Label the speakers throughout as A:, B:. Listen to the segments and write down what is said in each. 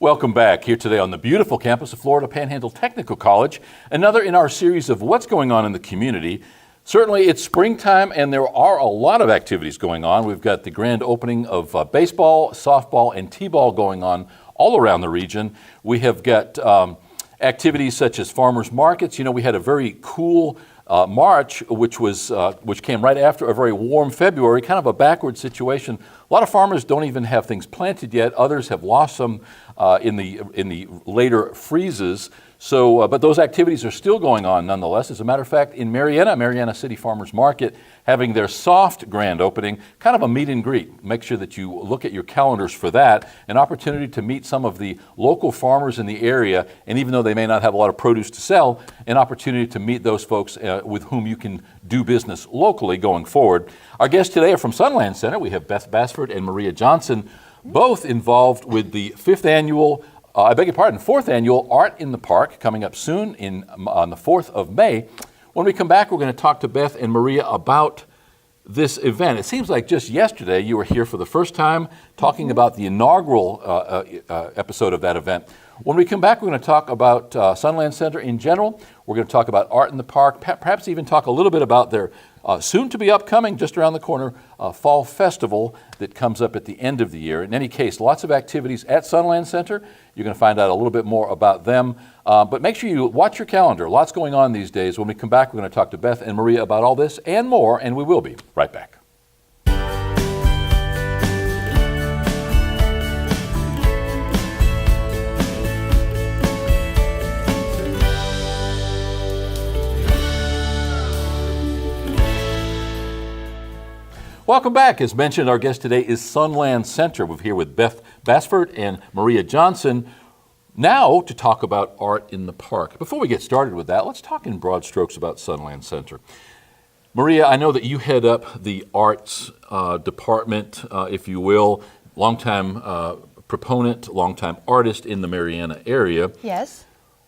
A: Welcome back here today on the beautiful campus of Florida Panhandle Technical College. Another in our series of what's going on in the community. Certainly it's springtime and there are a lot of activities going on. We've got the grand opening of baseball, softball, and t-ball going on all around the region. We have got activities such as farmers markets. You know, we had a very cool March, which came right after a very warm February, kind of a backward situation. A lot of farmers don't even have things planted yet. Others have lost some in the later freezes. So, but those activities are still going on nonetheless. As a matter of fact, in Marianna City Farmers Market, having their soft grand opening, kind of a meet and greet. Make sure that you look at your calendars for that. An opportunity to meet some of the local farmers in the area, and even though they may not have a lot of produce to sell, an opportunity to meet those folks with whom you can do business locally going forward. Our guests today are from Sunland Center. We have Beth Basford and Maria Johnson, both involved with the fourth annual Art in the Park coming up soon on the 4th of May. When we come back, we're going to talk to Beth and Maria about this event. It seems like just yesterday you were here for the first time talking about the inaugural episode of that event. When we come back, we're going to talk about Sunland Center in general. We're going to talk about Art in the Park, perhaps even talk a little bit about their soon-to-be upcoming, just around the corner, Fall Festival that comes up at the end of the year. In any case, lots of activities at Sunland Center. You're going to find out a little bit more about them. But make sure you watch your calendar. Lots going on these days. When we come back, we're going to talk to Beth and Maria about all this and more, and we will be right back. Welcome back. As mentioned, our guest today is Sunland Center. We're here with Beth Basford and Maria Johnson now to talk about Art in the Park. Before we get started with that, let's talk in broad strokes about Sunland Center. Maria, I know that you head up the arts department, if you will, longtime proponent, longtime artist in the Marianna area.
B: Yes.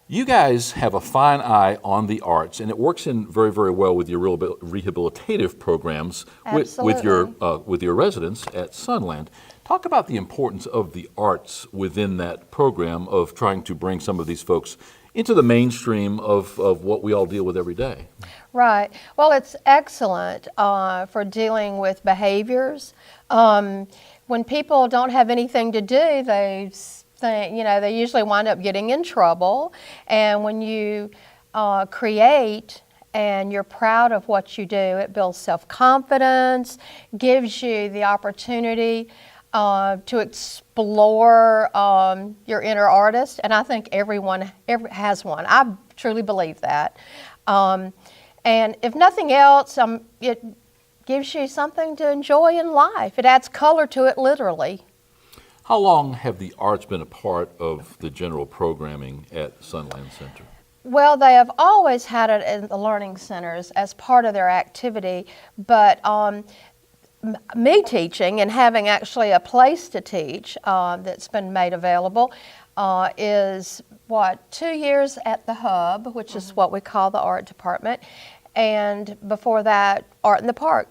A: You guys have a fine eye on the arts, and it works in very, very well with your rehabilitative programs with your residents at Sunland. Talk about the importance of the arts within that program of trying to bring some of these folks into the mainstream of what we all deal with every day.
B: Right. Well, it's excellent for dealing with behaviors. When people don't have anything to do, they usually wind up getting in trouble. And when you create and you're proud of what you do, it builds self-confidence, gives you the opportunity to explore your inner artist. And I think everyone has one. I truly believe that. And if nothing else, it gives you something to enjoy in life. It adds color to it, literally.
A: How long have the arts been a part of the general programming at Sunland Center?
B: Well, they have always had it in the learning centers as part of their activity, but me teaching and having actually a place to teach that's been made available is 2 years at the Hub, which is what we call the art department, and before that, Art in the Park.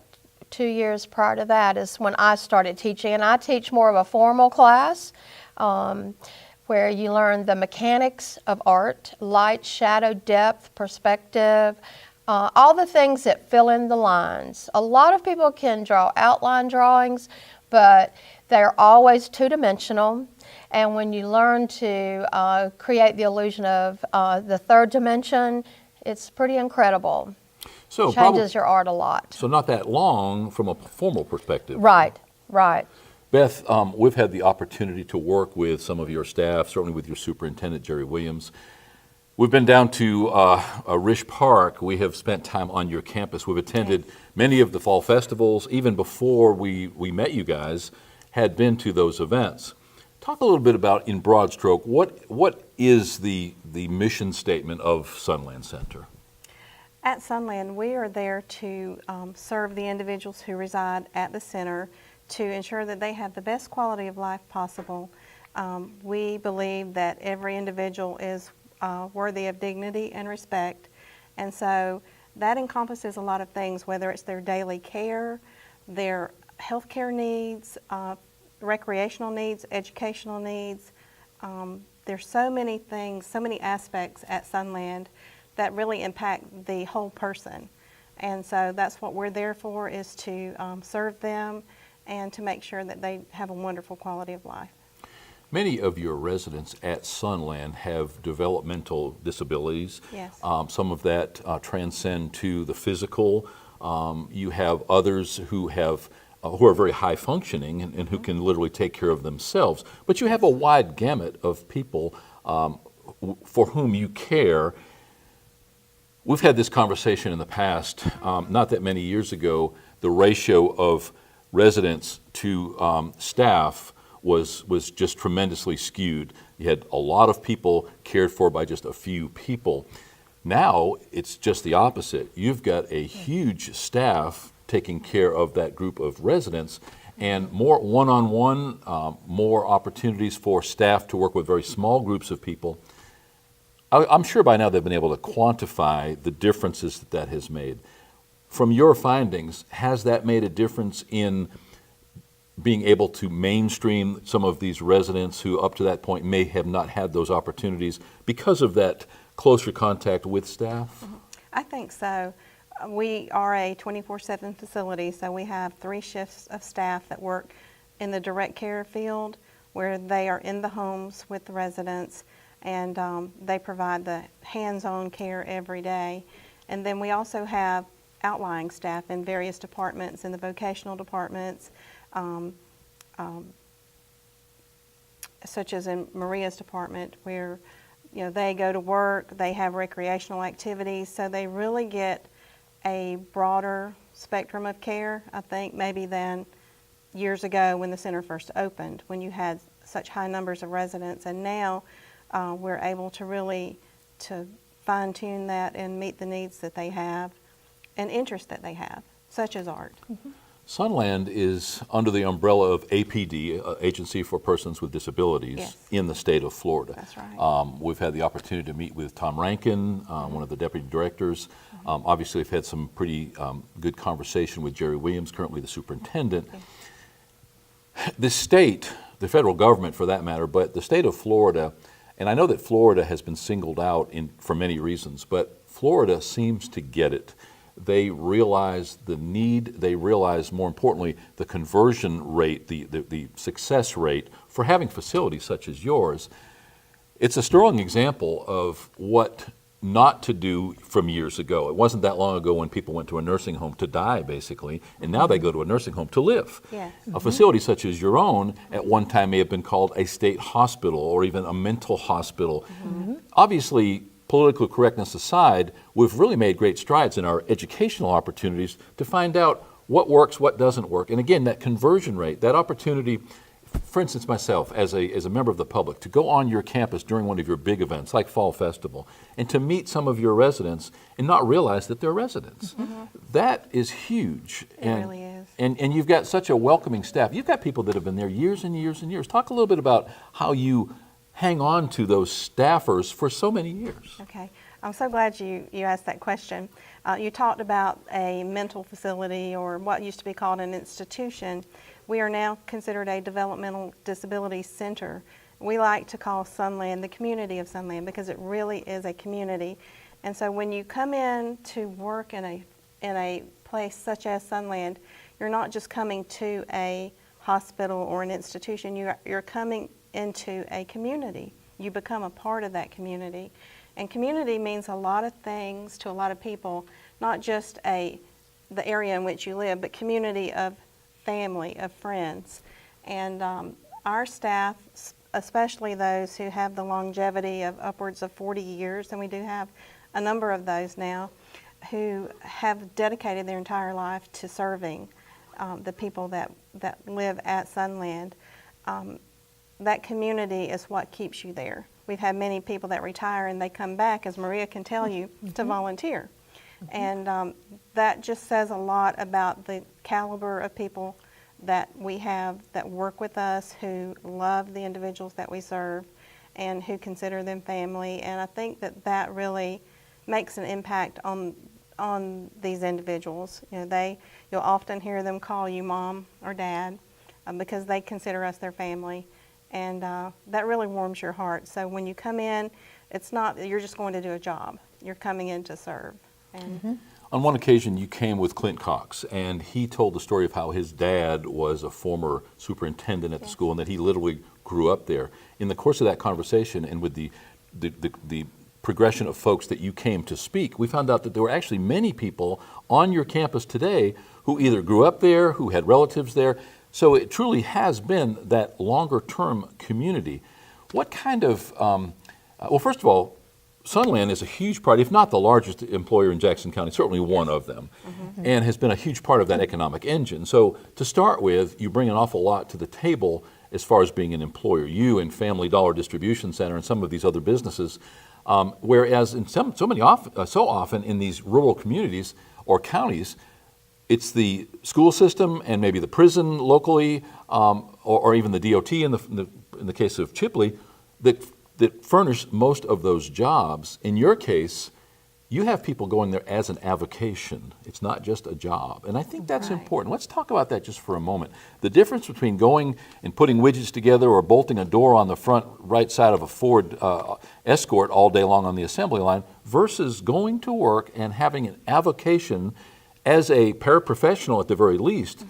B: 2 years prior to that is when I started teaching, and I teach more of a formal class where you learn the mechanics of art, light, shadow, depth, perspective, all the things that fill in the lines. A lot of people can draw outline drawings, but they're always two-dimensional, and when you learn to create the illusion of the third dimension, it's pretty incredible. So changes your art a lot.
A: So not that long from a formal perspective.
B: Right, right.
A: Beth, we've had the opportunity to work with some of your staff, certainly with your superintendent, Jerry Williams. We've been down to Risch Park. We have spent time on your campus. We've attended many of the fall festivals. Even before we met you guys, had been to those events. Talk a little bit about, in broad stroke, what is the mission statement of Sunland Center?
C: At Sunland, we are there to serve the individuals who reside at the center to ensure that they have the best quality of life possible. We believe that every individual is worthy of dignity and respect, and so that encompasses a lot of things, whether it's their daily care, their healthcare needs, recreational needs, educational needs, there's so many things, so many aspects at Sunland that really impact the whole person. And so that's what we're there for, is to serve them and to make sure that they have a wonderful quality of life.
A: Many of your residents at Sunland have developmental disabilities.
C: Yes.
A: Some of that transcend to the physical. You have others who are very high functioning and who can literally take care of themselves. But you have a wide gamut of people for whom you care. We've had this conversation in the past. Not that many years ago, the ratio of residents to staff was just tremendously skewed. You had a lot of people cared for by just a few people. Now it's just the opposite. You've got a huge staff taking care of that group of residents, and more one-on-one, more opportunities for staff to work with very small groups of people. I'm sure by now they've been able to quantify the differences that has made. From your findings, has that made a difference in being able to mainstream some of these residents who up to that point may have not had those opportunities because of that closer contact with staff?
C: I think so. We are a 24/7 facility, so we have 3 shifts of staff that work in the direct care field, where they are in the homes with the residents, and they provide the hands-on care every day. And then we also have outlying staff in various departments, in the vocational departments, such as in Maria's department, where they go to work, they have recreational activities, so they really get a broader spectrum of care, I think, maybe than years ago when the center first opened, when you had such high numbers of residents. And now we're able to really fine-tune that and meet the needs that they have and interests that they have, such as art.
A: Sunland is under the umbrella of APD, Agency for Persons with Disabilities,
C: Yes.
A: in the state of Florida.
C: That's right.
A: We've had the opportunity to meet with Tom Rankin, one of the deputy directors. Obviously, we've had some pretty good conversation with Jerry Williams, currently the superintendent. The state, the federal government for that matter, but the state of Florida, and I know that Florida has been singled out for many reasons, but Florida seems to get it. They realize the need, they realize, more importantly, the conversion rate, the success rate for having facilities such as yours. It's a sterling example of what not to do from years ago. It wasn't that long ago when people went to a nursing home to die, basically, and now they go to a nursing home to live.
C: Yes.
A: A facility such as your own at one time may have been called a state hospital or even a mental hospital. Obviously, political correctness aside, we've really made great strides in our educational opportunities to find out what works, what doesn't work. And again, that conversion rate, that opportunity, for instance, myself, as a member of the public, to go on your campus during one of your big events, like Fall Festival, and to meet some of your residents and not realize that they're residents. That is huge.
C: It really is.
A: And you've got such a welcoming staff. You've got people that have been there years and years and years. Talk a little bit about how you hang on to those staffers for so many years.
C: Okay. I'm so glad you asked that question. You talked about a mental facility, or what used to be called an institution. We are now considered a developmental disability center. We like to call Sunland the community of Sunland, because it really is a community. And so when you come in to work in a place such as Sunland, you're not just coming to a hospital or an institution, you're coming into a community. You become a part of that community. And community means a lot of things to a lot of people, not just the area in which you live, but community of family, of friends. And our staff, especially those who have the longevity of upwards of 40 years, and we do have a number of those now, who have dedicated their entire life to serving the people that live at Sunland. That community is what keeps you there. We've had many people that retire and they come back, as Maria can tell you, to volunteer. And that just says a lot about the caliber of people that we have that work with us, who love the individuals that we serve and who consider them family. And I think that really makes an impact on these individuals. You'll often hear them call you mom or dad because they consider us their family. And that really warms your heart. So when you come in, it's not that you're just going to do a job. You're coming in to serve. And
A: On one occasion, you came with Clint Cox, and he told the story of how his dad was a former superintendent at the school and that he literally grew up there. In the course of that conversation and with the progression of folks that you came to speak, we found out that there were actually many people on your campus today who either grew up there, who had relatives there. So it truly has been that longer-term community. What kind of, well, first of all, Sunland is a huge part, if not the largest employer in Jackson County, certainly one of them, and has been a huge part of that economic engine. So to start with, you bring an awful lot to the table as far as being an employer. You and Family Dollar Distribution Center and some of these other businesses, whereas in so often in these rural communities or counties, it's the school system and maybe the prison locally, or even the DOT in the case of Chipley, that furnish most of those jobs. In your case, you have people going there as an avocation. It's not just a job. And I think that's important. Let's talk about that just for a moment. The difference between going and putting widgets together or bolting a door on the front right side of a Ford Escort all day long on the assembly line versus going to work and having an avocation as a paraprofessional at the very least.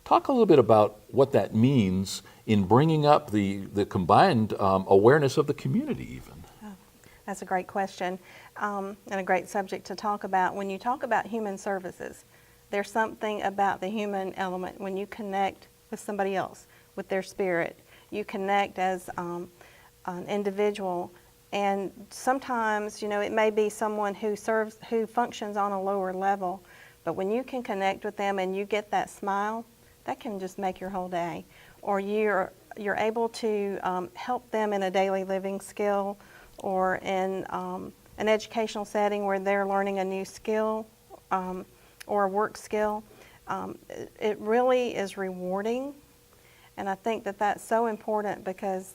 A: Talk a little bit about what that means in bringing up the combined awareness of the community even.
C: That's a great question, and a great subject to talk about. When you talk about human services, there's something about the human element. When you connect with somebody else, with their spirit, you connect as an individual. And sometimes, you know, it may be someone who functions on a lower level, but when you can connect with them and you get that smile, that can just make your whole day. Or you're able to help them in a daily living skill, or in an educational setting where they're learning a new skill or a work skill. It really is rewarding, and I think that that's so important because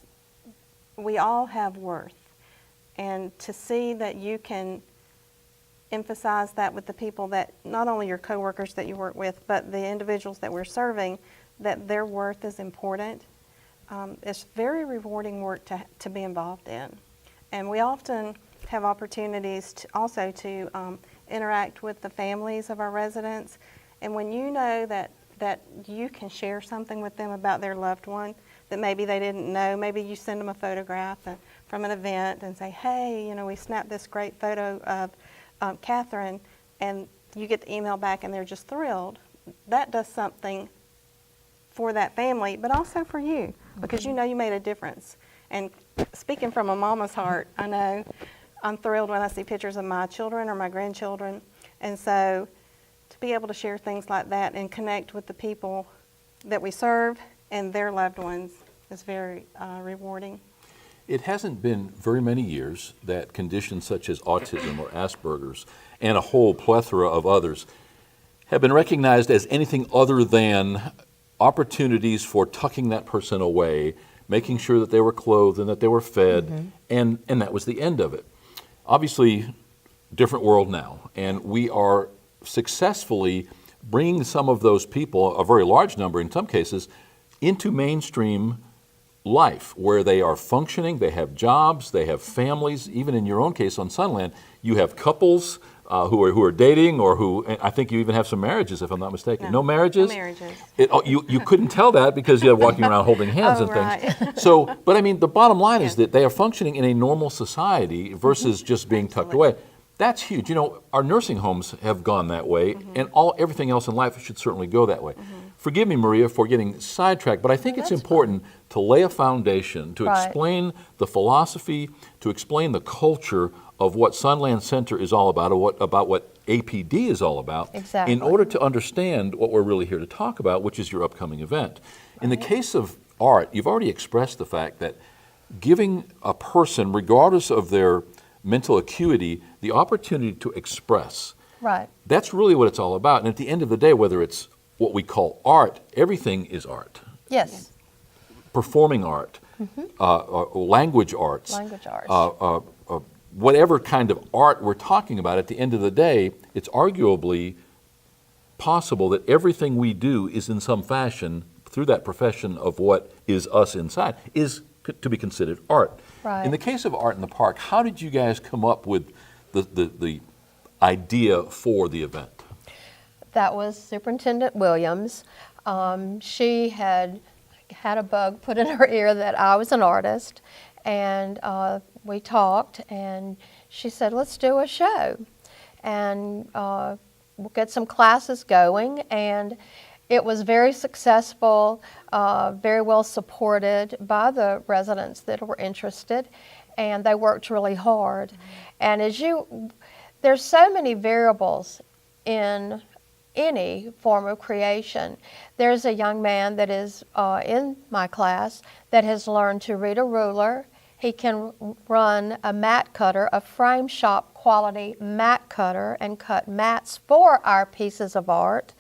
C: we all have worth. And to see that you can emphasize that with the people that, not only your coworkers that you work with, but the individuals that we're serving, that their worth is important. It's very rewarding work to be involved in. And we often have opportunities to interact with the families of our residents. And when you know that you can share something with them about their loved one that maybe they didn't know, maybe you send them a photograph from an event and say, hey, you know, we snapped this great photo of Catherine, and you get the email back and they're just thrilled. That does something for that family, but also for you, because you know you made a difference. And speaking from a mama's heart, I know I'm thrilled when I see pictures of my children or my grandchildren. And so to be able to share things like that and connect with the people that we serve and their loved ones is very rewarding.
A: It hasn't been very many years that conditions such as autism or Asperger's and a whole plethora of others have been recognized as anything other than opportunities for tucking that person away, making sure that they were clothed and that they were fed, and that was the end of it. Obviously, different world now, and we are successfully bringing some of those people, a very large number in some cases, into mainstream life where they are functioning, they have jobs, they have families. Even in your own case on Sunland, you have couples who are dating, or who, I think you even have some marriages, if I'm not mistaken. No marriages?
C: No marriages.
A: You couldn't tell that because you're walking around holding hands and things.
C: Right.
A: So, but I mean, the bottom line is that they are functioning in a normal society versus just being tucked away. That's huge. You know, our nursing homes have gone that way, and everything else in life should certainly go that way. Forgive me, Maria, for getting sidetracked, but I think it's important to lay a foundation, to explain the philosophy, to explain the culture of what Sunland Center is all about, or about what APD is all about, in order to understand what we're really here to talk about, which is your upcoming event. In the case of art, you've already expressed the fact that giving a person, regardless of their mental acuity, the opportunity to express.
B: Right.
A: That's really what it's all about. And at the end of the day, whether it's what we call art, everything is art.
B: Yes.
A: Performing art, language arts.
B: Language arts.
A: Whatever kind of art we're talking about, at the end of the day, it's arguably possible that everything we do is in some fashion, through that profession of what is us inside, is to be considered art.
B: Right.
A: In the case of Art in the Park, how did you guys come up with the idea for the event?
B: That was Superintendent Williams. She had a bug put in her ear that I was an artist, and we talked, and she said, let's do a show, and we'll get some classes going, and it was very successful, very well supported by the residents that were interested, and they worked really hard. And there's so many variables in any form of creation. There's a young man that is in my class that has learned to read a ruler. He can run a mat cutter, a frame shop quality mat cutter, and cut mats for our pieces of art.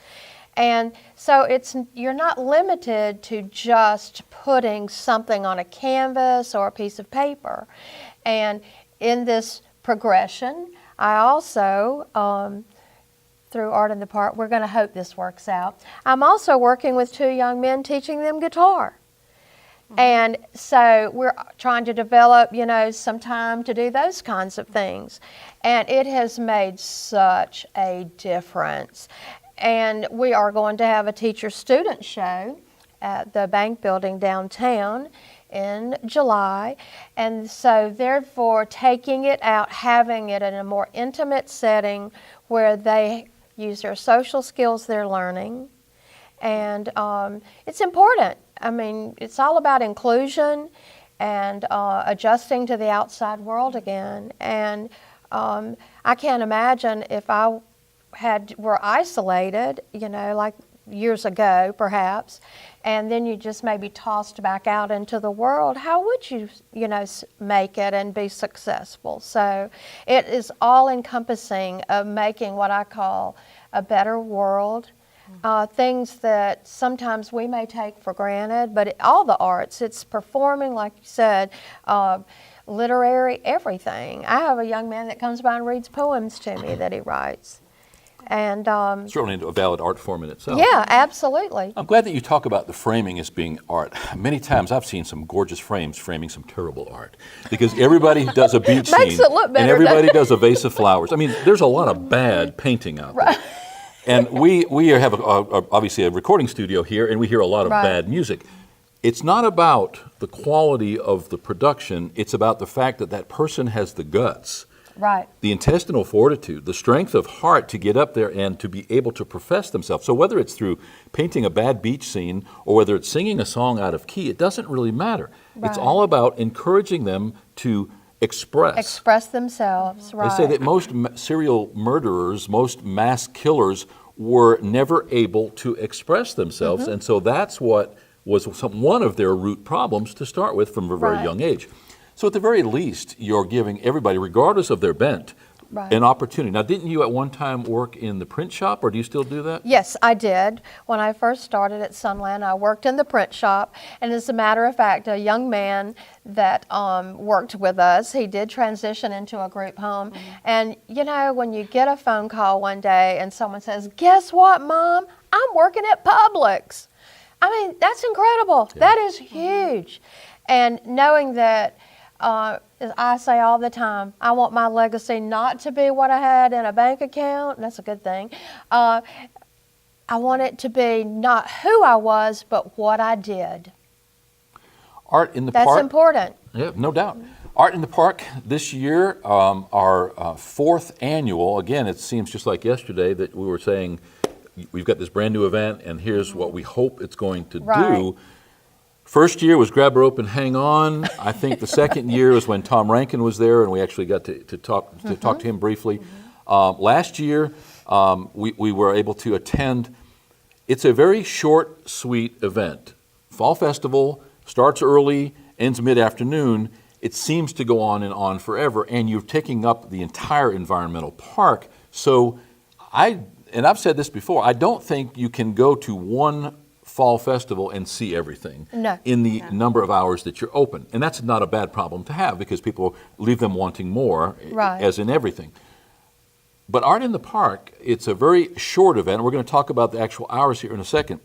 B: And so you're not limited to just putting something on a canvas or a piece of paper. And in this progression, I also, through Art in the Park, we're going to hope this works out. I'm also working with 2 young men teaching them guitar. And so we're trying to develop, some time to do those kinds of things. And it has made such a difference. And we are going to have a teacher-student show at the bank building downtown in July. And so therefore taking it out, having it in a more intimate setting where they use their social skills they're learning. And it's important. I mean, it's all about inclusion and adjusting to the outside world again. And I can't imagine if I were isolated, like years ago perhaps, and then you just maybe tossed back out into the world, how would you, make it and be successful? So it is all encompassing of making what I call a better world. Things that sometimes we may take for granted, but all the arts, it's performing, like you said, literary, everything. I have a young man that comes by and reads poems to me that he writes. And
A: Certainly a valid art form in itself.
B: yeah, absolutely.
A: I'm glad that you talk about the framing as being art. Many times I've seen some gorgeous frames framing some terrible art, because everybody does a beach scene
B: Makes it look better,
A: and everybody does a vase of flowers. I mean, there's a lot of bad painting out there. And we have obviously a recording studio here, and we hear a lot of bad music. It's not about the quality of the production, it's about the fact that that person has the guts, the intestinal fortitude, the strength of heart to get up there and to be able to profess themselves. So whether it's through painting a bad beach scene or whether it's singing a song out of key, it doesn't really matter. It's all about encouraging them to express
B: themselves,
A: They say that most serial murderers, most mass killers were never able to express themselves, and so that's what was one of their root problems to start with from a very young age. So at the very least, you're giving everybody, regardless of their bent, an opportunity. Now, didn't you at one time work in the print shop, or do you still do that?
B: Yes, I did. When I first started at Sunland, I worked in the print shop, and as a matter of fact, a young man that worked with us, he did transition into a group home. And when you get a phone call one day and someone says, "Guess what, Mom? I'm working at Publix." I mean, that's incredible. That is huge. And knowing that, as I say all the time, I want my legacy not to be what I had in a bank account. That's a good thing. I want it to be not who I was, but what I did.
A: Art in the Park.
B: That's important.
A: Yeah, no doubt. Art in the Park this year, our 4th annual. Again, it seems just like yesterday that we were saying we've got this brand new event, and here's what we hope it's going to do. First year was Grab a Rope and Hang On. I think the second year was when Tom Rankin was there, and we actually got to talk to him briefly. Last year, we were able to attend. It's a very short, sweet event. Fall Festival starts early, ends mid-afternoon. It seems to go on and on forever, and you're taking up the entire environmental park. So I've said this before, I don't think you can go to one fall festival and see everything in the number of hours that you're open. And that's not a bad problem to have, because people leave them wanting more, as in everything. But Art in the Park, it's a very short event. We're going to talk about the actual hours here in a second.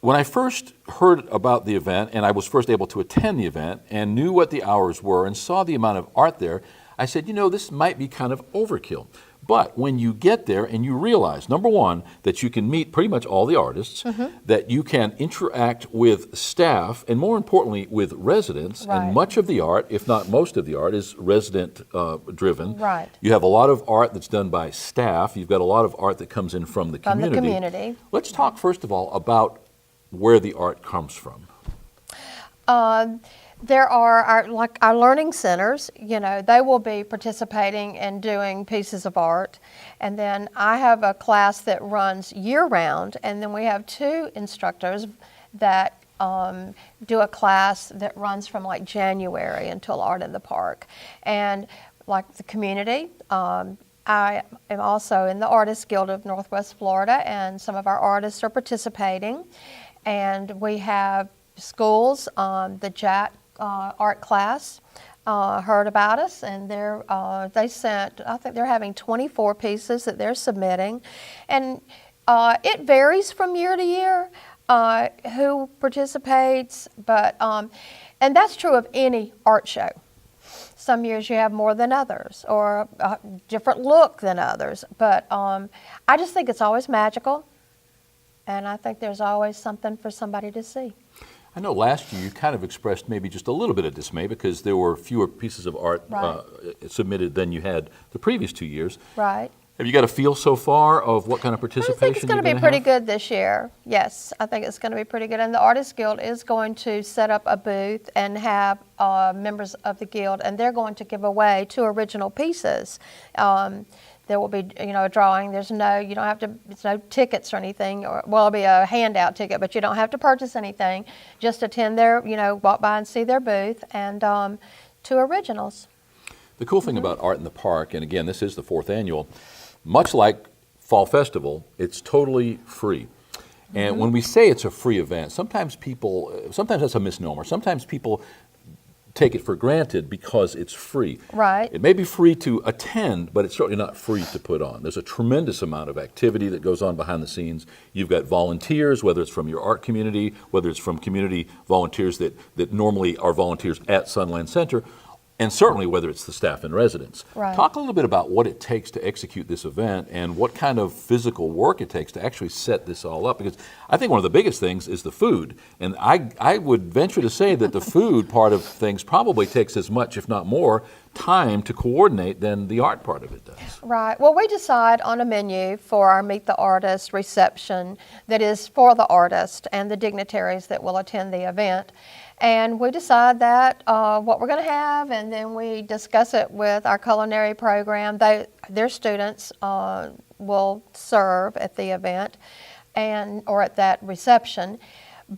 A: when I first heard about the event, and I was first able to attend the event and knew what the hours were and saw the amount of art there, I said, this might be kind of overkill. But when you get there and you realize, number one, that you can meet pretty much all the artists, that you can interact with staff, and more importantly, with residents,
B: Right.
A: and much of the art, if not most of the art, is resident driven.
B: Right.
A: You have a lot of art that's done by staff. You've got a lot of art that comes in from the
B: From the
A: community.
B: community.
A: Let's talk, first of all, about where the art comes from.
B: There are our learning centers, they will be participating and doing pieces of art. And then I have a class that runs year round, and then we have 2 instructors that do a class that runs from like January until Art in the Park. And like the community, I am also in the Artists Guild of Northwest Florida, and some of our artists are participating. And we have schools, the JAT art class heard about us, and they sent, I think they're having 24 pieces that they're submitting. And it varies from year to year who participates, but and that's true of any art show. Some years you have more than others, or a different look than others, but I just think it's always magical, and I think there's always something for somebody to see.
A: I know last year you kind of expressed maybe just a little bit of dismay because there were fewer pieces of art
B: Right.
A: Submitted than you had the previous 2 years.
B: Right.
A: Have you got a feel so far of what kind of
B: I
A: participation
B: think it's going to
A: you're
B: be pretty
A: have?
B: good this year. Yes, I think it's going to be pretty good. And the Artists Guild is going to set up a booth and have members of the guild, and they're going to give away 2 original pieces. There will be, a drawing. There's no tickets or anything. It'll be a handout ticket, but you don't have to purchase anything. Just attend their, walk by and see their booth, and 2 originals.
A: The cool thing about Art in the Park, and again, this is the 4th annual, much like Fall Festival, it's totally free. And when we say it's a free event, sometimes that's a misnomer. Sometimes people take it for granted because it's free.
B: Right.
A: It may be free to attend, but it's certainly not free to put on. There's a tremendous amount of activity that goes on behind the scenes. You've got volunteers, whether it's from your art community, whether it's from community volunteers that normally are volunteers at Sunland Center, and certainly whether it's the staff and residents.
B: Right.
A: Talk a little bit about what it takes to execute this event and what kind of physical work it takes to actually set this all up, because I think one of the biggest things is the food. And I would venture to say that the food part of things probably takes as much, if not more, time to coordinate than the art part of it does.
B: Right. Well, we decide on a menu for our Meet the Artist reception that is for the artist and the dignitaries that will attend the event. And we decide that what we're going to have, and then we discuss it with our culinary program. Their students will serve at the event or at that reception.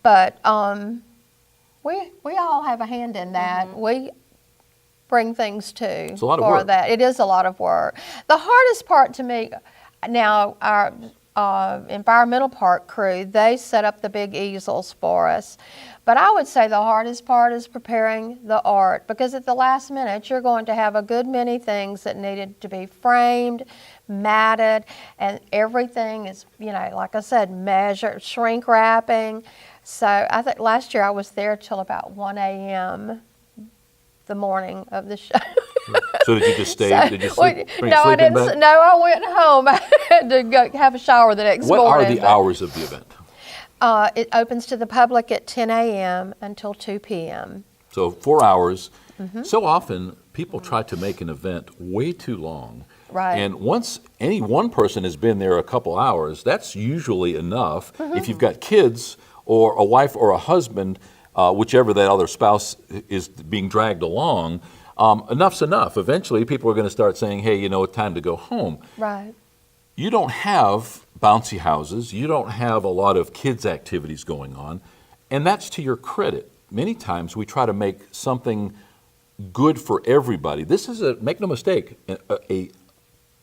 B: But we all have a hand in that. We bring things too.
A: It's a lot of
B: for
A: work.
B: that. It is a lot of work. The hardest part to me, now our environmental park crew, they set up the big easels for us. But I would say the hardest part is preparing the art, because at the last minute you're going to have a good many things that needed to be framed, matted, and everything is, like I said, measured, shrink wrapping. So I think last year I was there till about 1 a.m. the morning of the show.
A: So did you just stay? Did you sleep?
B: No, I didn't. No, I went home. I had to go have a shower the next
A: What
B: morning.
A: are the hours of the event?
B: It opens to the public at 10 a.m. until 2 p.m.
A: So 4 hours. So often people try to make an event way too long.
B: Right.
A: And once any one person has been there a couple hours, that's usually enough. If you've got kids or a wife or a husband, whichever that other spouse is being dragged along, enough's enough. Eventually people are going to start saying, hey, it's time to go home.
B: Right.
A: You don't have bouncy houses. You don't have a lot of kids' activities going on. And that's to your credit. Many times we try to make something good for everybody. This is make no mistake, a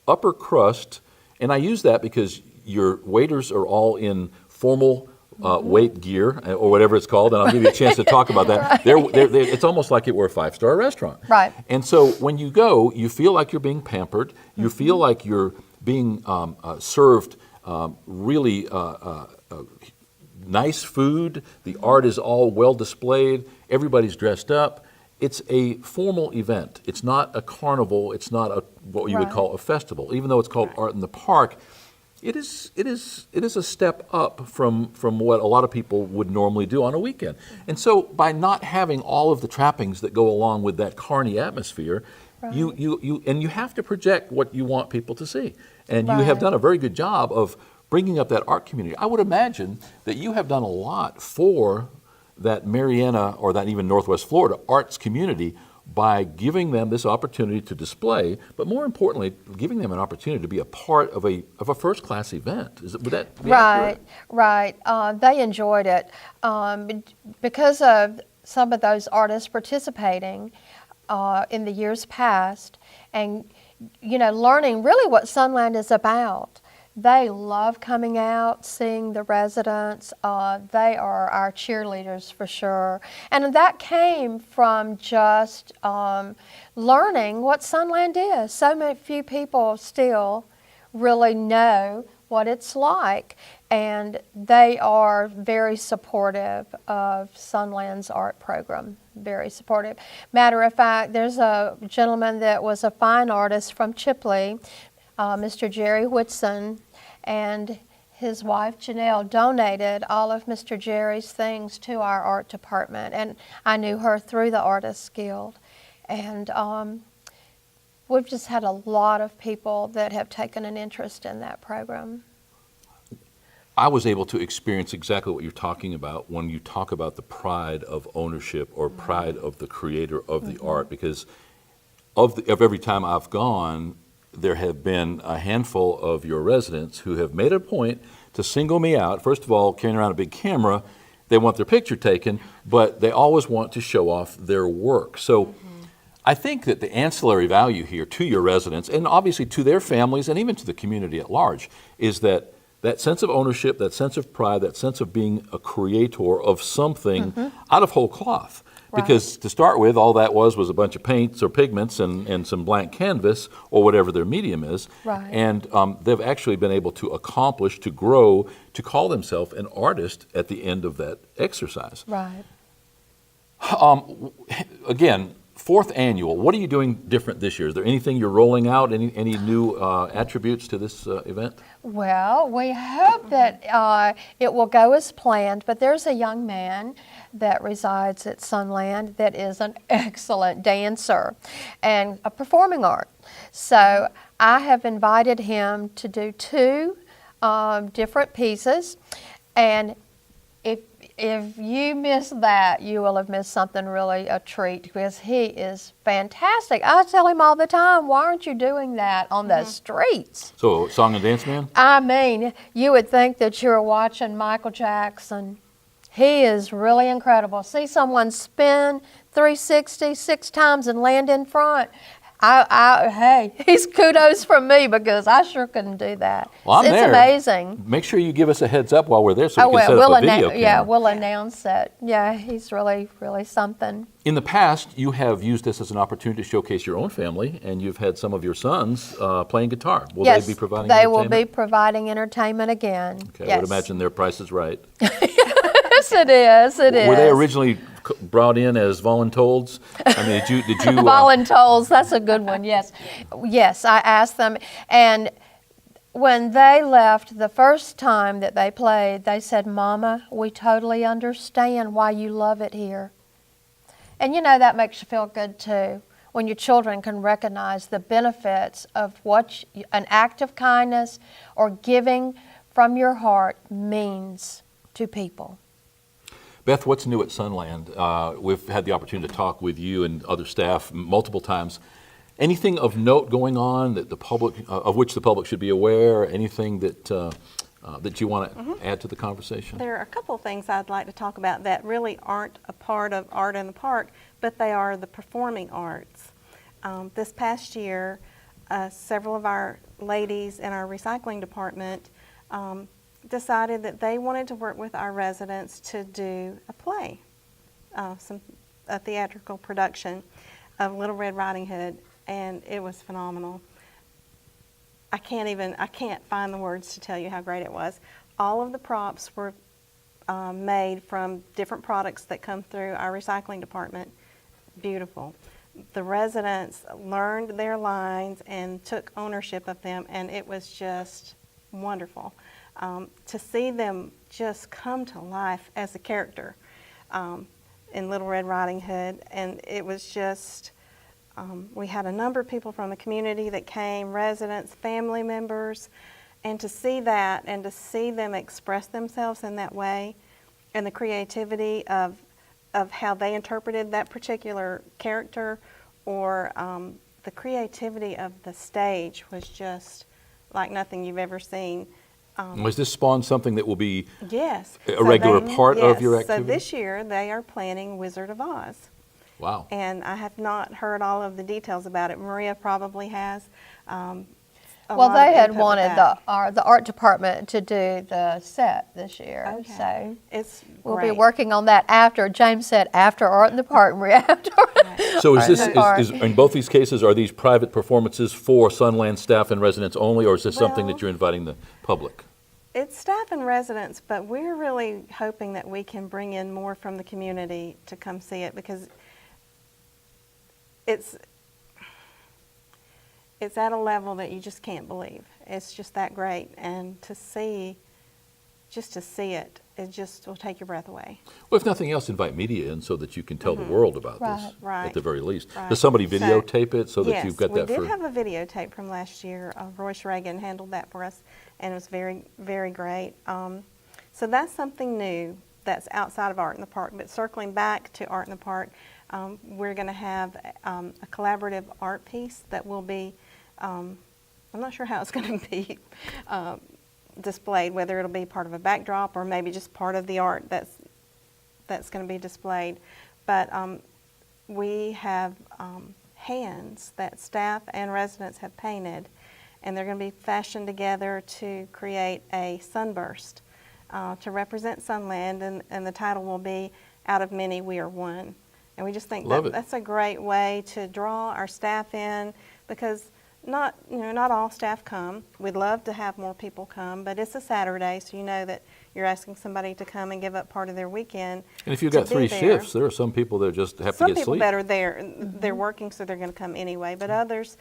A: upper crust, and I use that because your waiters are all in formal weight gear, or whatever it's called, and I'll give you a chance to talk about that. It's almost like it were a 5-star restaurant.
B: Right.
A: And so when you go, you feel like you're being pampered. You feel like you're being served really nice food. The art is all well displayed. Everybody's dressed up. It's a formal event. It's not a carnival. It's not what you would
B: Right.
A: call a festival. Even though it's called Art in the Park, it is a step up from what a lot of people would normally do on a weekend. And so by not having all of the trappings that go along with that carny atmosphere, you have to project what you want people to see. And you have
B: Right.
A: done a very good job of bringing up that art community. I would imagine that you have done a lot for that Marietta or that even Northwest Florida arts community by giving them this opportunity to display, but more importantly, giving them an opportunity to be a part of a first-class event. Would that be accurate?
B: Right. They enjoyed it because of some of those artists participating in the years past, and learning really what Sunland is about. They love coming out, seeing the residents. They are our cheerleaders for sure. And that came from just learning what Sunland is. So many few people still really know what it's like. And they are very supportive of Sunland's art program. Very supportive. Matter of fact, there's a gentleman that was a fine artist from Chipley, Mr. Jerry Whitson, and his wife Janelle donated all of Mr. Jerry's things to our art department, and I knew her through the Artists Guild. And we've just had a lot of people that have taken an interest in that program.
A: I was able to experience exactly what you're talking about when you talk about the pride of ownership or pride of the creator of the art, because of every time I've gone, there have been a handful of your residents who have made a point to single me out. First of all, carrying around a big camera, they want their picture taken, but they always want to show off their work. So I think that the ancillary value here to your residents, and obviously to their families and even to the community at large, is that sense of ownership, that sense of pride, that sense of being a creator of something out of whole cloth.
B: Right.
A: Because to start with, all that was a bunch of paints or pigments and some blank canvas or whatever their medium is.
B: Right.
A: And they've actually been able to accomplish, to grow, to call themselves an artist at the end of that exercise.
B: Right.
A: Again, fourth annual, what are you doing different this year? Is there anything you're rolling out, any new attributes to this event?
B: Well, we hope that it will go as planned, but there's a young man that resides at Sunland that is an excellent dancer and a performing art. So I have invited him to do 2 different pieces, and if you miss that, you will have missed something really a treat, because he is fantastic. I tell him all the time, why aren't you doing that on the streets?
A: So, song and dance man?
B: I mean, you would think that you were watching Michael Jackson. He is really incredible. See someone spin 360 6 times and land in front. Hey, he's kudos from me, because I sure couldn't do that.
A: Well, I'm
B: it's
A: there.
B: amazing.
A: Make sure you give us a heads up while we're there so we can set up a video camera.
B: Yeah, we'll announce it. Yeah, he's really, really something.
A: In the past, you have used this as an opportunity to showcase your own family, and you've had some of your sons playing guitar. Will
B: Yes,
A: they be providing
B: they
A: entertainment?
B: will be providing entertainment again.
A: Okay,
B: yes.
A: I would imagine their price is right.
B: Yes, it is. It is.
A: Were they originally brought in as voluntolds? I mean, did you
B: Voluntols, that's a good one, yes. Yes, I asked them, and when they left the first time that they played, they said, "Mama, we totally understand why you love it here." And that makes you feel good too, when your children can recognize the benefits of what an act of kindness or giving from your heart means to people.
A: Beth, what's new at Sunland? We've had the opportunity to talk with you and other staff multiple times. Anything of note going on that the public, of which the public should be aware? Anything that you want to add to the conversation?
C: There are a couple of things I'd like to talk about that really aren't a part of Art in the Park, but they are the performing arts. This past year, several of our ladies in our recycling department decided that they wanted to work with our residents to do a play, a theatrical production of Little Red Riding Hood, and it was phenomenal. I can't find the words to tell you how great it was. All of the props were made from different products that come through our recycling department. Beautiful. The residents learned their lines and took ownership of them, and it was just wonderful to see them just come to life as a character in Little Red Riding Hood. And it was just, we had a number of people from the community that came, residents, family members, and to see that and to see them express themselves in that way, and the creativity of how they interpreted that particular character, or the creativity of the stage was just like nothing you've ever seen.
A: Was this spawn something that will be
C: Yes.
A: a regular part of your activity?
C: So this year they are planning Wizard of Oz.
A: Wow.
C: And I have not heard all of the details about it. Maria probably has.
B: Well, they had wanted the art department to do the set this year,
C: Okay.
B: so
C: It's
B: we'll
C: great.
B: be working on that after. James said after Art in the Park, Maria, after.
A: So is
B: Art
A: this,
B: in the Park.
A: is in both these cases, are these private performances for Sunland staff and residents only, or is this something
C: Well-
A: that you're inviting the public?
C: It's staff and residents, but we're really hoping that we can bring in more from the community to come see it, because it's at a level that you just can't believe. It's just that great, and to see it, it just will take your breath away.
A: Well, if nothing else, invite media in so that you can tell the world about this,
C: Right.
A: at the very least.
C: Right.
A: Does somebody
C: So-
A: videotape it so that you've got that
C: Yes,
A: for?
C: we did have a videotape from last year. Royce Reagan handled that for us, and it was very, very great. So that's something new that's outside of Art in the Park. But circling back to Art in the Park, we're going to have a collaborative art piece that will be, I'm not sure how it's going to be displayed, whether it'll be part of a backdrop or maybe just part of the art that's going to be displayed. But we have hands that staff and residents have painted, and they're going to be fashioned together to create a sunburst to represent Sunland, and the title will be Out of Many We Are One. And we just think
A: Love it.
C: that's a great way to draw our staff in, because not all staff come. We'd love to have more people come, but it's a Saturday, so you know that you're asking somebody to come and give up part of their weekend.
A: And if you've
C: to
A: got
C: be
A: 3
C: there.
A: shifts, there are some people that just have to
C: Some
A: get
C: people
A: sleep.
C: that are there, they're working, so they're going to come anyway. But others,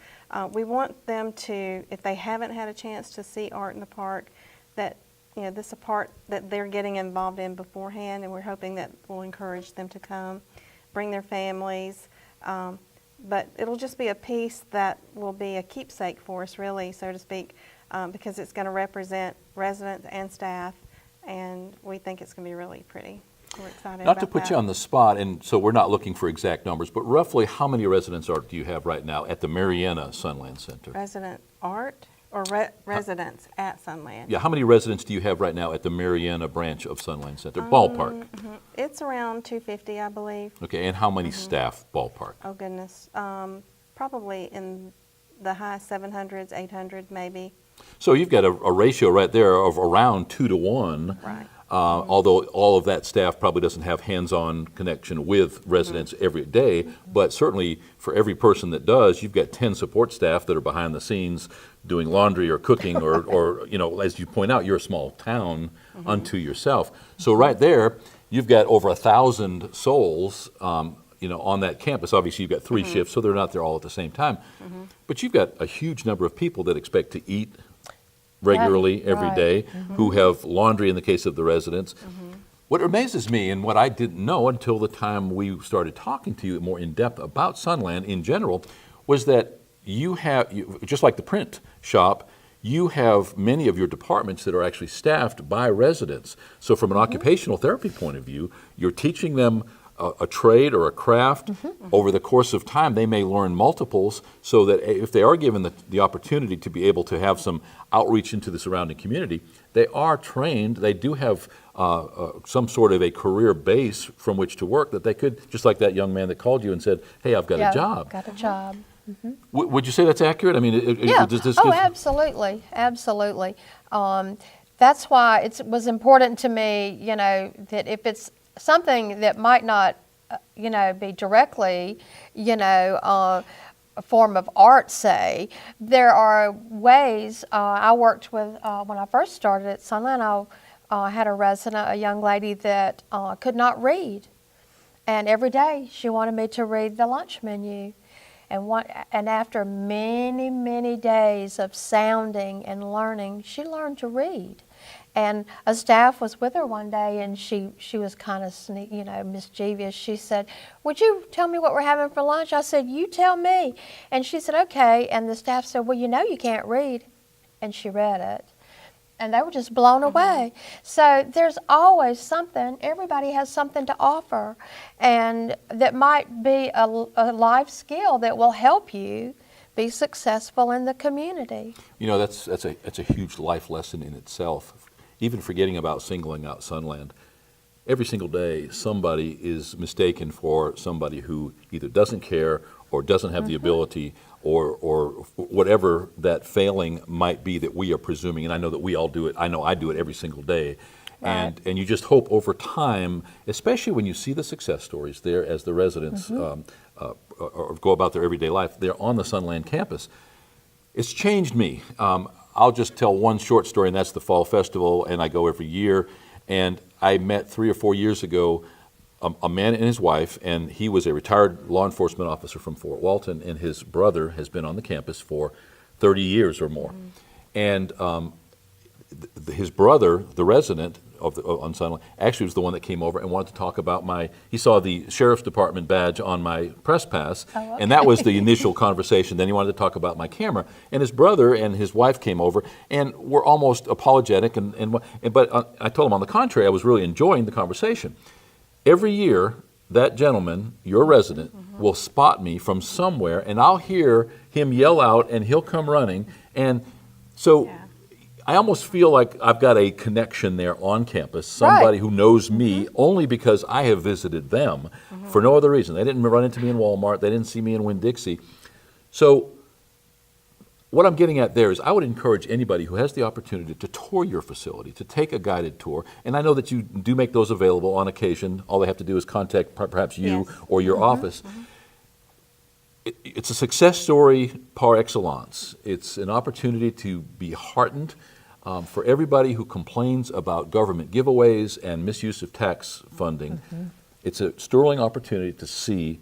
C: we want them to, if they haven't had a chance to see Art in the Park, that this is a part that they're getting involved in beforehand, and we're hoping that will encourage them to come, bring their families. But it'll just be a piece that will be a keepsake for us, really, so to speak, because it's going to represent residents and staff, and we think it's going to be really pretty. We're excited
A: Not
C: about
A: to put
C: that.
A: you on the spot, and so we're not looking for exact numbers, but roughly how many residents do you have right now at the Marietta Sunland Center?
C: Resident art or residents at Sunland?
A: Yeah, how many residents do you have right now at the Marietta branch of Sunland Center? Ballpark.
C: It's around 250, I believe.
A: Okay, and how many staff, ballpark?
C: Oh, goodness. Probably in the high 700s, 800 maybe.
A: So you've got a ratio right there of around 2 to 1.
C: Right.
A: Although all of that staff probably doesn't have hands-on connection with residents every day, but certainly for every person that does, you've got 10 support staff that are behind the scenes doing laundry or cooking or as you point out, you're a small town unto yourself. So right there, you've got over 1,000 souls on that campus. Obviously, you've got 3 shifts, so they're not there all at the same time. But you've got a huge number of people that expect to eat regularly every
B: right.
A: day, who have laundry in the case of the residents. What amazes me, and what I didn't know until the time we started talking to you more in depth about Sunland in general, was that you have, just like the print shop, you have many of your departments that are actually staffed by residents. So from an occupational therapy point of view, you're teaching them a trade or a craft. Over the course of time, they may learn multiples, so that if they are given the opportunity to be able to have some outreach into the surrounding community, they are trained. They do have some sort of a career base from which to work, that they could, just like that young man that called you and said, hey, I've got a job.
B: Got a job.
A: Would you say that's accurate? I mean,
B: Yeah.
A: does this
B: Oh,
A: give-
B: absolutely, absolutely. That's why it was important to me, that if it's something that might not, be directly, a form of art, say, there are ways. I worked with when I first started at Sunland. I had a resident, a young lady that could not read. And every day she wanted me to read the lunch menu. And after many, many days of sounding and learning, she learned to read. And a staff was with her one day, and she was kind of mischievous. She said, "Would you tell me what we're having for lunch?" I said, "You tell me." And she said, "Okay." And the staff said, "Well, you know you can't read." And she read it. And they were just blown away. So there's always something. Everybody has something to offer, and that might be a life skill that will help you be successful in the community.
A: You know, that's a huge life lesson in itself. Even forgetting about singling out Sunland, every single day somebody is mistaken for somebody who either doesn't care or doesn't have the ability or whatever that failing might be that we are presuming. And I know that we all do it. I know I do it every single day.
B: Right.
A: And you just hope over time, especially when you see the success stories there as the residents or go about their everyday life, they're on the Sunland campus. It's changed me. I'll just tell one short story, and that's the Fall Festival, and I go every year. And I met 3 or 4 years ago a man and his wife, and he was a retired law enforcement officer from Fort Walton, and his brother has been on the campus for 30 years or more. And his brother, the resident on Sunland, actually was the one that came over and wanted to talk about he saw the Sheriff's Department badge on my press pass, and that was the initial conversation. Then he wanted to talk about my camera. And his brother and his wife came over and were almost apologetic, but I told him on the contrary, I was really enjoying the conversation. Every year, that gentleman, your resident, will spot me from somewhere, and I'll hear him yell out, and he'll come running. And so I almost feel like I've got a connection there on campus, somebody who knows me only because I have visited them for no other reason. They didn't run into me in Walmart. They didn't see me in Winn-Dixie. So what I'm getting at there is I would encourage anybody who has the opportunity to tour your facility, to take a guided tour. And I know that you do make those available on occasion. All they have to do is contact perhaps you or your office. It's a success story par excellence. It's an opportunity to be heartened for everybody who complains about government giveaways and misuse of tax funding. It's a sterling opportunity to see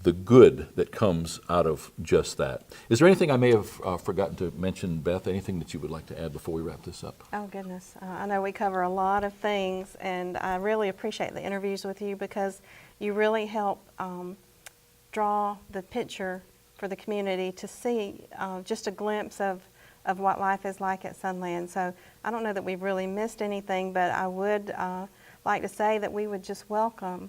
A: the good that comes out of just that. Is there anything I may have forgotten to mention, Beth? Anything that you would like to add before we wrap this up?
C: Oh, goodness. I know we cover a lot of things, and I really appreciate the interviews with you because you really help draw the picture for the community to see just a glimpse of what life is like at Sunland. So I don't know that we've really missed anything, but I would like to say that we would just welcome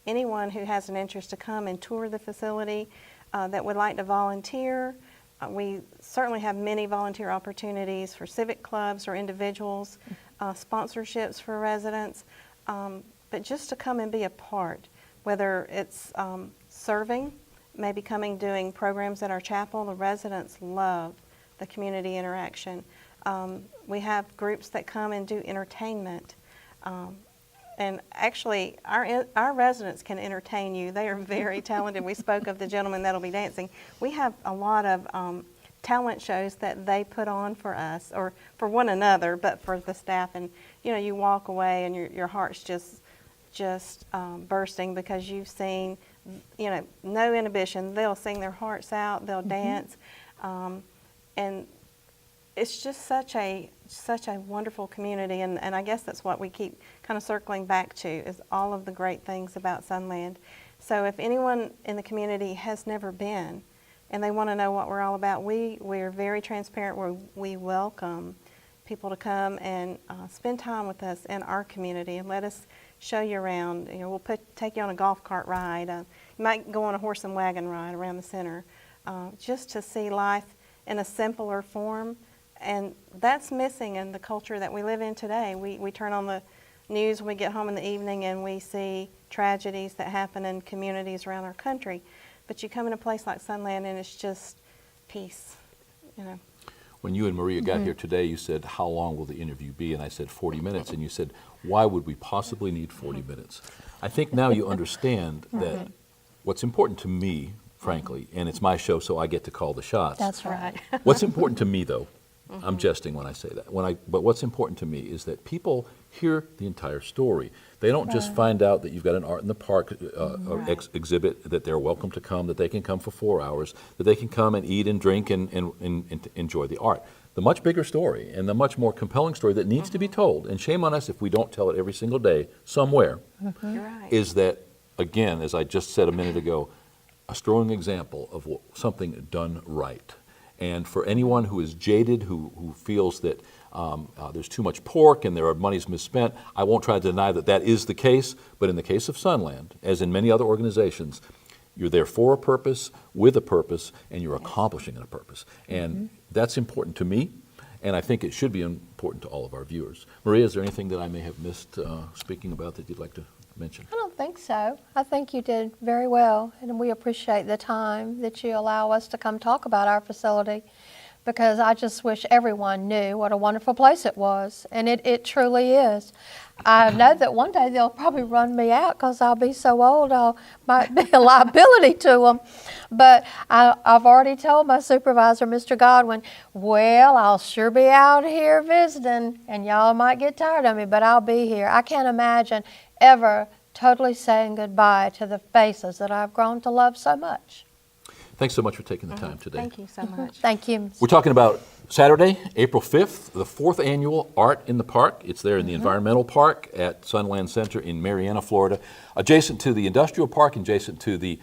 C: anyone who has an interest to come and tour the facility that would like to volunteer. We certainly have many volunteer opportunities for civic clubs or individuals, sponsorships for residents, but just to come and be a part, whether it's serving, maybe coming doing programs at our chapel. The residents love the community interaction. We have groups that come and do entertainment. And actually, our residents can entertain you. They are very talented. We spoke of the gentleman that'll be dancing. We have a lot of talent shows that they put on for us, or for one another, but for the staff. And you walk away and your heart's just bursting because you've seen, no inhibition. They'll sing their hearts out. They'll dance, and it's just such a wonderful community, and I guess that's what we keep kind of circling back to, is all of the great things about Sunland. So if anyone in the community has never been and they want to know what we're all about, we're very transparent. We welcome people to come and spend time with us in our community and let us show you around. We'll take you on a golf cart ride. You might go on a horse and wagon ride around the center, just to see life in a simpler form. And that's missing in the culture that we live in today. We turn on the news when we get home in the evening and we see tragedies that happen in communities around our country. But you come in a place like Sunland and it's just peace,
A: When you and Maria got here today, you said, how long will the interview be? And I said 40 minutes. And you said, why would we possibly need 40 minutes? I think now you understand that what's important to me, frankly, and it's my show, so I get to call the shots.
B: That's right.
A: What's important to me, though, I'm jesting when I say that. But what's important to me is that people hear the entire story. They don't just find out that you've got an art in the park exhibit, that they're welcome to come, that they can come for 4 hours, that they can come and eat and drink and enjoy the art. The much bigger story and the much more compelling story that needs to be told, and shame on us if we don't tell it every single day somewhere,
C: You're right.
A: is that, again, as I just said a minute ago, a strong example of something done right. And for anyone who is jaded, who feels that there's too much pork and there are monies misspent, I won't try to deny that that is the case, but in the case of Sunland, as in many other organizations, you're there for a purpose, with a purpose, and you're accomplishing a purpose. And that's important to me, and I think it should be important to all of our viewers. Maria, is there anything that I may have missed speaking about that you'd like to mention?
B: I don't think so. I think you did very well, and we appreciate the time that you allow us to come talk about our facility, because I just wish everyone knew what a wonderful place it was, and it truly is. I know that one day they'll probably run me out because I'll be so old I might be a liability to them. But I've already told my supervisor, Mr. Godwin, well, I'll sure be out here visiting, and y'all might get tired of me, but I'll be here. I can't imagine ever totally saying goodbye to the faces that I've grown to love so much.
A: Thanks so much for taking the time today.
C: Thank you so much.
B: Thank you.
A: We're talking about Saturday, April 5th, the 4th annual Art in the Park. It's there in the Environmental Park at Sunland Center in Marianna, Florida, adjacent to the Industrial Park, adjacent to the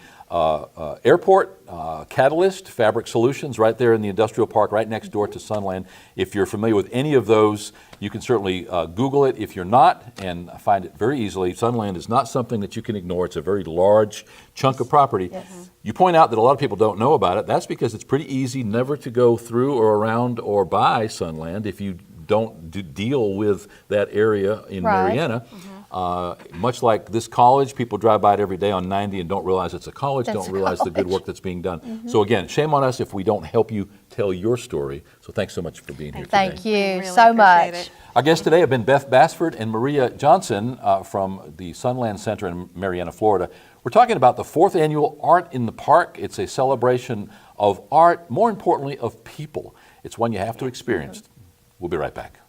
A: airport, Catalyst, Fabric Solutions, right there in the Industrial Park, right next door to Sunland. If you're familiar with any of those, you can certainly Google it. If you're not, and find it very easily, Sunland is not something that you can ignore. It's a very large chunk of property.
B: Yes.
A: You point out that a lot of people don't know about it. That's because it's pretty easy never to go through or around or by Sunland if you don't deal with that area in
B: Right.
A: Marianna. Much like this college, people drive by it every day on 90 and don't realize it's a college,
B: That's
A: don't
B: a
A: realize the good
B: college.
A: work that's being done. So again, shame on us if we don't help you tell your story. So thanks so much for being here today.
B: Thank you
C: Really
B: so
C: appreciate
B: much.
C: it.
A: Our guests today have been Beth Basford and Maria Johnson from the Sunland Center in Marianna, Florida. We're talking about the 4th annual Art in the Park. It's a celebration of art, more importantly, of people. It's one you have to experience. We'll be right back.